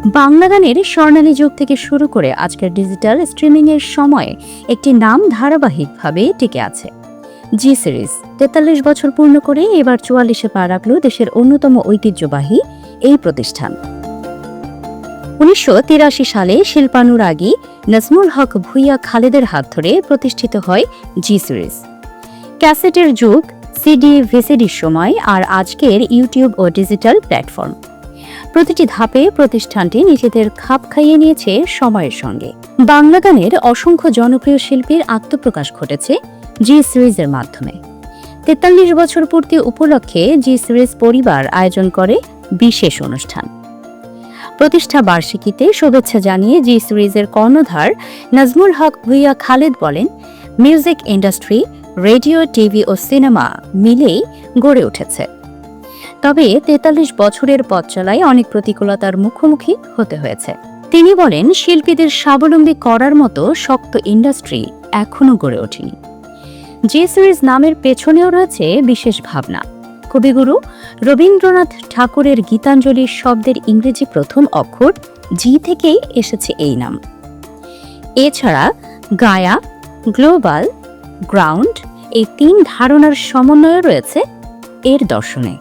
বাংলা গানের স্বর্ণালী যুগ থেকে শুরু করে আজকের ডিজিটাল স্ট্রিমিংয়ের সময়ে একটি নাম ধারাবাহিকভাবে টিকে আছে, জি সিরিজ। ৪৩ বছর পূর্ণ করে এবার ৪৪-এ পা রাখল দেশের অন্যতম ঐতিহ্যবাহী এই প্রতিষ্ঠান। ১৯৮৩ সালে শিল্পানুরাগী নাজমুল হক ভূঁইয়া খালেদের হাত ধরে প্রতিষ্ঠিত হয় জি সিরিজ। ক্যাসেটের যুগ, সিডি ভিসিডির সময়, আর আজকের ইউটিউব ও ডিজিটাল প্ল্যাটফর্ম, প্রতিটি ধাপে প্রতিষ্ঠানটি নিজেদের খাপ খাইয়ে নিয়েছে সময়ের সঙ্গে। বাংলা গানের অসংখ্য জনপ্রিয় শিল্পীর আত্মপ্রকাশ ঘটেছে জি সিরিজের মাধ্যমে। ৪৩ বছর পূর্তি উপলক্ষে জি সিরিজ পরিবার আয়োজন করে বিশেষ অনুষ্ঠান। প্রতিষ্ঠা বার্ষিকীতে শুভেচ্ছা জানিয়ে জি সিরিজের কর্ণধার নাজমুল হক ভূঁইয়া খালেদ বলেন, মিউজিক ইন্ডাস্ট্রি, রেডিও, টিভি ও সিনেমা মিলেই গড়ে উঠেছে। তবে ৪৩ বছরের পথ চলায় অনেক প্রতিকূলতার মুখোমুখি হতে হয়েছে। তিনি বলেন, শিল্পীদের স্বাবলম্বী করার মতো শক্ত ইন্ডাস্ট্রি এখনো গড়ে ওঠেনি। জি সিরিজ নামের পেছনেও রয়েছে বিশেষ ভাবনা। কবিগুরু রবীন্দ্রনাথ ঠাকুরের গীতাঞ্জলির শব্দের ইংরেজি প্রথম অক্ষর জি থেকেই এসেছে এই নাম। এছাড়া গায়া, গ্লোবাল, গ্রাউন্ড এই ৩ ধারণার সমন্বয় রয়েছে এর দর্শনে।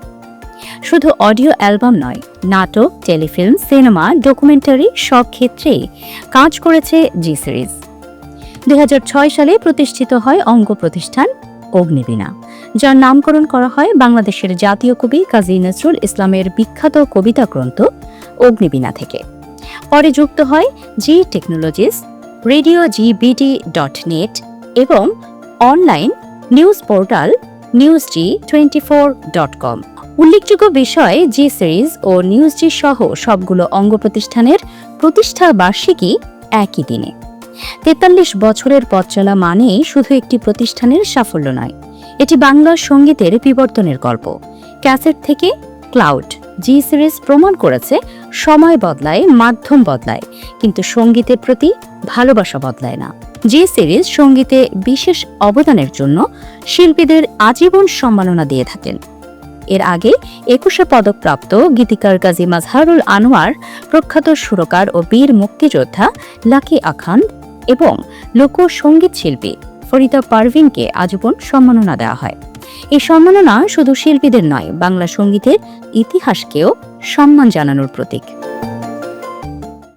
শুধু অডিও অ্যালবাম নয়, নাটক, টেলিফিল্ম, সিনেমা, ডকুমেন্টারি সব ক্ষেত্রেই কাজ করেছে জি সিরিজ। ২০০৬ সালে প্রতিষ্ঠিত হয় অঙ্গ প্রতিষ্ঠান অগ্নিবীণা, যার নামকরণ করা হয় বাংলাদেশের জাতীয় কবি কাজী নজরুল ইসলামের বিখ্যাত কবিতা গ্রন্থ অগ্নিবীণা থেকে। পরে যুক্ত হয় জি টেকনোলজিস, রেডিও GBT.net এবং অনলাইন নিউজ পোর্টাল newsg24.com। উল্লেখযোগ্য বিষয়, জি সিরিজ ও নিউজজি সহ সবগুলো অঙ্গ প্রতিষ্ঠানের প্রতিষ্ঠা বার্ষিকী একই দিনে। ৪৩ বছরের পথ চলা মানে শুধু একটি প্রতিষ্ঠানের সাফল্য নয়, এটি বাংলা সঙ্গীতের বিবর্তনের গল্প। ক্যাসেট থেকে ক্লাউড, জি সিরিজ প্রমাণ করেছে সময় বদলায়, মাধ্যম বদলায়, কিন্তু সঙ্গীতের প্রতি ভালোবাসা বদলায় না। জি সিরিজ সঙ্গীতে বিশেষ অবদানের জন্য শিল্পীদের আজীবন সম্মাননা দিয়ে থাকেন। এর আগে ২১শে পদকপ্রাপ্ত গীতিকার কাজী মাজহারুল আনোয়ার, প্রখ্যাত সুরকার ও বীর মুক্তিযোদ্ধা লাকি আখান্দ এবং লোকসঙ্গীত শিল্পী ফরিদা পারভিনকে আজীবন সম্মাননা দেওয়া হয়। এই সম্মাননা শুধু শিল্পীদের নয়, বাংলা সঙ্গীতের ইতিহাসকেও সম্মান জানানোর প্রতীক।